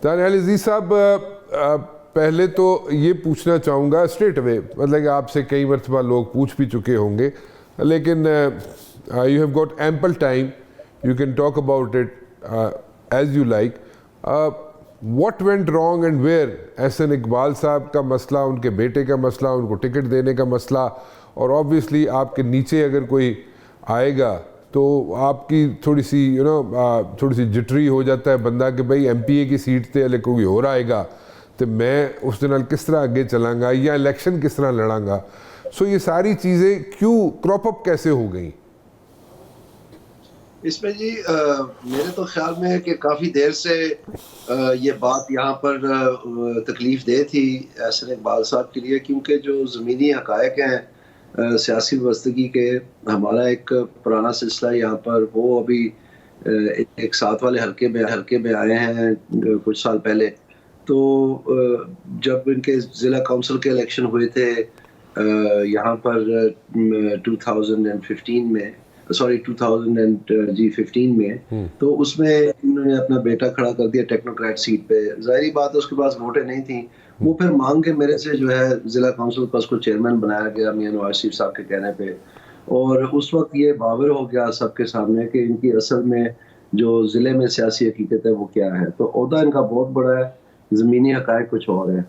طاہر عزیز صاحب، پہلے تو یہ پوچھنا چاہوں گا اسٹریٹ اوے، مطلب کہ آپ سے کئی مرتبہ لوگ پوچھ بھی چکے ہوں گے، لیکن you have got ample time, you can talk about it as you like. What went wrong and where? Ahsan Iqbal صاحب کا مسئلہ، ان کے بیٹے کا مسئلہ، ان کو ٹکٹ دینے کا مسئلہ، اور آبویسلی آپ کے نیچے اگر کوئی آئے گا تو آپ کی تھوڑی سی تھوڑی سی جٹری ہو جاتا ہے بندہ کہ بھائی ایم پی اے کی سیٹ تے ہلے کوئی اور آئے گا تو میں اس دن کس طرح آگے چلاں گا یا الیکشن کس طرح لڑاں گا. سو یہ ساری چیزیں کیوں کراپ اپ کیسے ہو گئیں؟ اس میں جی میرے تو خیال میں ہے کہ کافی دیر سے یہ بات یہاں پر تکلیف دہ تھی احسن اقبال صاحب کے لیے، کیونکہ جو زمینی حقائق ہیں سیاسی وابستگی کے، ہمارا ایک پرانا سلسلہ یہاں پر وہ ابھی ایک ساتھ والے حلقے میں آئے ہیں کچھ سال پہلے. تو جب ان کے ضلع کونسل کے الیکشن ہوئے تھے یہاں پر 2015 میں 2015 میں، تو اس میں انہوں نے اپنا بیٹا کھڑا کر دیا ٹیکنوکریٹ سیٹ پہ. ظاہری بات ہے اس کے پاس ووٹیں نہیں تھیں، وہ پھر مانگ کے میرے سے جو ہے ضلع کونسل کا اس کو چیئرمین بنایا گیا میاں نواز شریف صاحب کے کہنے پہ. اور اس وقت یہ باور ہو گیا سب کے سامنے کہ ان کی اصل میں جو ضلع میں سیاسی حقیقت ہے وہ کیا ہے. تو عہدہ ان کا بہت بڑا ہے، زمینی حقائق کچھ اور ہے.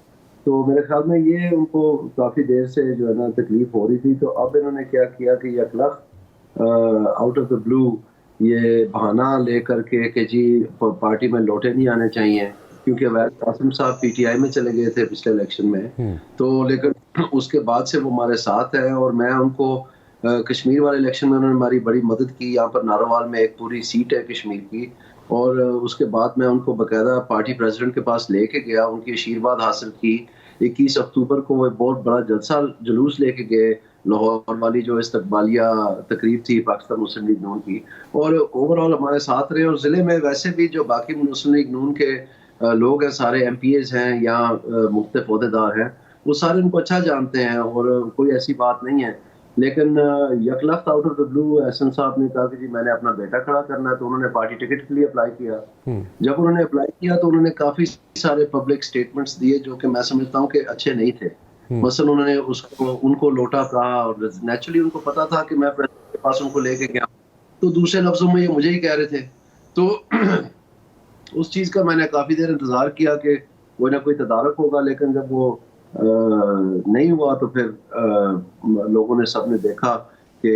تو میرے خیال میں یہ ان کو کافی دیر سے جو ہے نا تکلیف ہو رہی تھی. تو اب انہوں نے کیا کیا کہ یکلخت آؤٹ آف دا بلو یہ بہانہ لے کر کے کہ جی پارٹی میں لوٹے نہیں آنے چاہیے، کیونکہ ویس قاسم صاحب پی ٹی آئی میں چلے گئے تھے پچھلے الیکشن میں. تو لیکن اس کے بعد سے وہ ہمارے ساتھ ہے، اور میں ان کو کشمیر والے الیکشن میں انہوں نے ہماری بڑی مدد کی. یہاں پر ناروال میں ایک پوری سیٹ ہے کشمیر کی، اور اس کے بعد میں ان کو باقاعدہ پارٹی پریزیڈنٹ کے پاس لے کے گیا، ان کی آشیرواد حاصل کی. 21 اکتوبر کو وہ ایک بہت بڑا جلسہ جلوس لے کے گئے، لاہور والی جو استقبالیہ تقریب تھی پاکستان مسلم لیگ نون کی، اور اوور آل ہمارے ساتھ رہے. اور ضلع میں ویسے بھی جو باقی مسلم لیگ نون کے لوگ ہیں، سارے ایم پی ایز ہیں یا مختلف عہدیدار ہیں، وہ سارے ان کو اچھا جانتے ہیں اور کوئی ایسی بات نہیں ہے. لیکن یکلخت آؤٹ آف دا بلو احسن صاحب نے کہا کہ جی میں نے اپنا بیٹا کھڑا کرنا ہے، تو انہوں نے پارٹی ٹکٹ کے لیے اپلائی کیا. جب انہوں نے اپلائی کیا تو انہوں نے کافی سارے پبلک سٹیٹمنٹس دیے جو کہ میں سمجھتا ہوں کہ اچھے نہیں تھے. مثلا انہوں نے ان کو لوٹا کہا، اور نیچرلی ان کو پتا تھا کہ میں پریزیڈنٹ کے پاس ان کو لے کے گیا، تو دوسرے لفظوں میں یہ مجھے ہی کہہ رہے تھے. تو اس چیز کا میں نے کافی دیر انتظار کیا کہ کوئی نہ کوئی تدارک ہوگا، لیکن جب وہ نہیں ہوا تو پھر لوگوں نے سب نے دیکھا کہ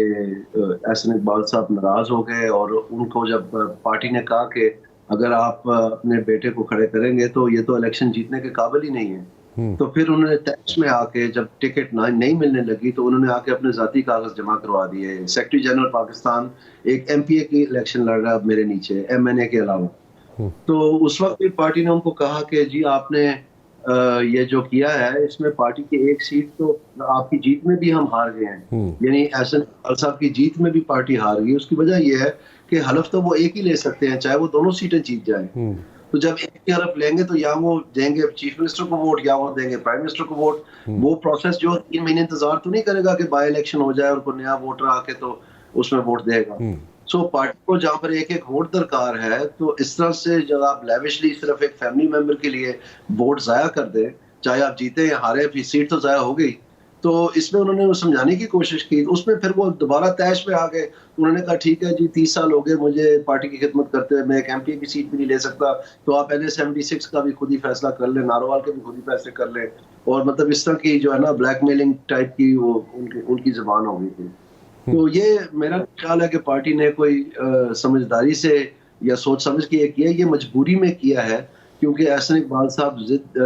احسن اقبال صاحب ناراض ہو گئے. اور ان کو جب پارٹی نے کہا کہ اگر آپ اپنے بیٹے کو کھڑے کریں گے تو یہ تو الیکشن جیتنے کے قابل ہی نہیں ہے، تو پھر انہوں نے ٹیکس میں آ کے جب ٹکٹ نہیں ملنے لگی تو انہوں نے آ کے اپنے ذاتی کاغذ جمع کروا دیے. سیکرٹری جنرل پاکستان ایک ایم پی اے کی الیکشن لڑ رہا ہے اب میرے نیچے ایم این اے کے علاوہ. تو اس وقت بھی پارٹی نے ان کو کہا کہ جی آپ نے یہ جو کیا ہے اس میں پارٹی کی ایک سیٹ تو آپ کی جیت میں بھی ہم ہار گئے ہیں، یعنی احسن اقبال صاحب کی جیت میں بھی پارٹی ہار گئی. اس کی وجہ یہ ہے کہ حلف تو وہ ایک ہی لے سکتے ہیں چاہے وہ دونوں سیٹیں جیت جائیں. تو جب ایک ہی حلف لیں گے تو یا وہ دیں گے چیف منسٹر کو ووٹ یا وہ دیں گے پرائم منسٹر کو ووٹ. وہ پروسیس جو 3 مہینے انتظار تو نہیں کرے گا کہ بائی الیکشن ہو جائے اور کوئی نیا ووٹر آ کے تو اس میں ووٹ دے گا. سو پارٹی کو جہاں پر ایک ایک ووٹ درکار ہے، تو اس طرح سے جب آپ لیوشلی صرف ایک فیملی ممبر کے لیے ووٹ ضائع کر دیں، چاہے آپ جیتے یا ہارے، پھر سیٹ تو ضائع ہو گئی. تو اس میں انہوں نے سمجھانے کی کوشش کی. اس میں پھر وہ دوبارہ طیش پہ آ گئے. انہوں نے کہا ٹھیک ہے جی 30 سال ہو گئے مجھے پارٹی کی خدمت کرتے ہوئے، میں ایک ایم پی کی سیٹ بھی نہیں لے سکتا، تو آپ NA-76 کا بھی خود ہی فیصلہ کر لیں، ناروال کے بھی خود ہی فیصلے کر لیں. اور مطلب اس طرح کی جو ہے نا بلیک میلنگ ٹائپ کی وہ ان کی زبان ہو گئی تھی. تو یہ میرا خیال ہے کہ پارٹی نے کوئی سمجھداری سے یا سوچ سمجھ کے یہ کیا، یہ مجبوری میں کیا ہے، کیونکہ احسن اقبال صاحب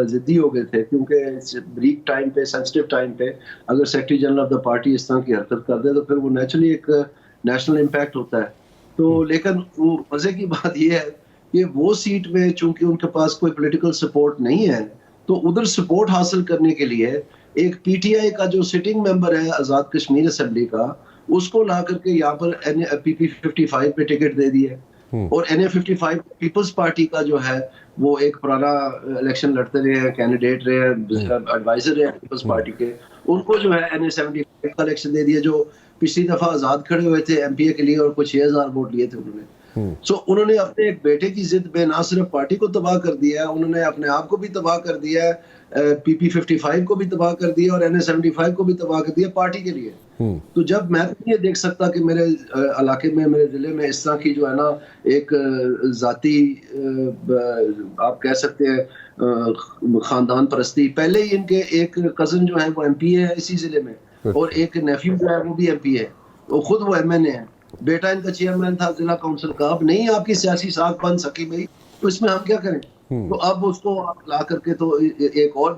ضدی ہو گئے تھے. کیونکہ بریک ٹائم پہ، سینسٹیو ٹائم پہ اگر secretary general of the party اس طرح کی حرکت کر دے تو پھر وہ نیچرلی ایک نیشنل امپیکٹ ہوتا ہے. تو لیکن وہ مزے کی بات یہ ہے کہ وہ سیٹ میں چونکہ ان کے پاس کوئی پولیٹیکل سپورٹ نہیں ہے، تو ادھر سپورٹ حاصل کرنے کے لیے ایک پی ٹی آئی کا جو سٹنگ ممبر ہے آزاد کشمیر اسمبلی کا، اس کو لا کر کے یہاں پر PP55 پہ ٹکٹ دے دی ہے. اور NA-55 پیپلز پارٹی کا جو ہے وہ ایک پرانا الیکشن لڑتے رہے ہیں، کینڈیڈیٹ رہے ہیں، ایڈوائزر رہے ہیں پیپلز پارٹی کے، ان کو جو ہے NA-75 کا الیکشن دے دیا، جو پچھلی دفعہ آزاد کھڑے ہوئے تھے ایم پی اے کے لیے اور کچھ 6000 ووٹ لیے تھے انہوں نے. سو انہوں نے اپنے ایک بیٹے کی ضد پہ نہ صرف پارٹی کو تباہ کر دیا ہے, انہوں نے اپنے آپ کو بھی تباہ کر دیا ہے, پی پی 55 کو بھی تباہ کر دیا اور NA-75 کو بھی تباہ کر دیا پارٹی کے لیے. تو جب میں یہ دیکھ سکتا کہ میرے علاقے میں, میرے ضلع میں اس طرح کی جو ہے نا ایک ذاتی آپ کہہ سکتے ہیں خاندان پرستی, پہلے ہی ان کے ایک کزن جو ہے وہ MP ہے اسی ضلع میں, اور ایک نیفیو جو ہے وہ بھی MP ہے, وہ خود وہ MNA ہے, بیٹا ان کا چیئرمین تھا ضلع کونسل کا. اب نہیں آپ کی سیاسی ساکھ بن سکی بھائی, تو اس میں ہم کیا کریں؟ تو اب اس کو لا کر کے تو ایک اور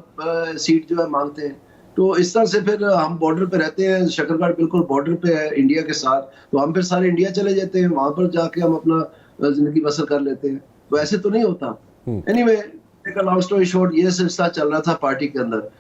سیٹ جو ہے مانگتے ہیں. تو اس طرح سے پھر ہم بارڈر پہ رہتے ہیں, شکرگڑھ بالکل بارڈر پہ ہے انڈیا کے ساتھ, تو ہم پھر سارے انڈیا چلے جاتے ہیں, وہاں پر جا کے ہم اپنا زندگی بسر کر لیتے ہیں. تو ایسے تو نہیں ہوتا. Any way long story short, یہ سلسلہ چل رہا تھا پارٹی کے اندر.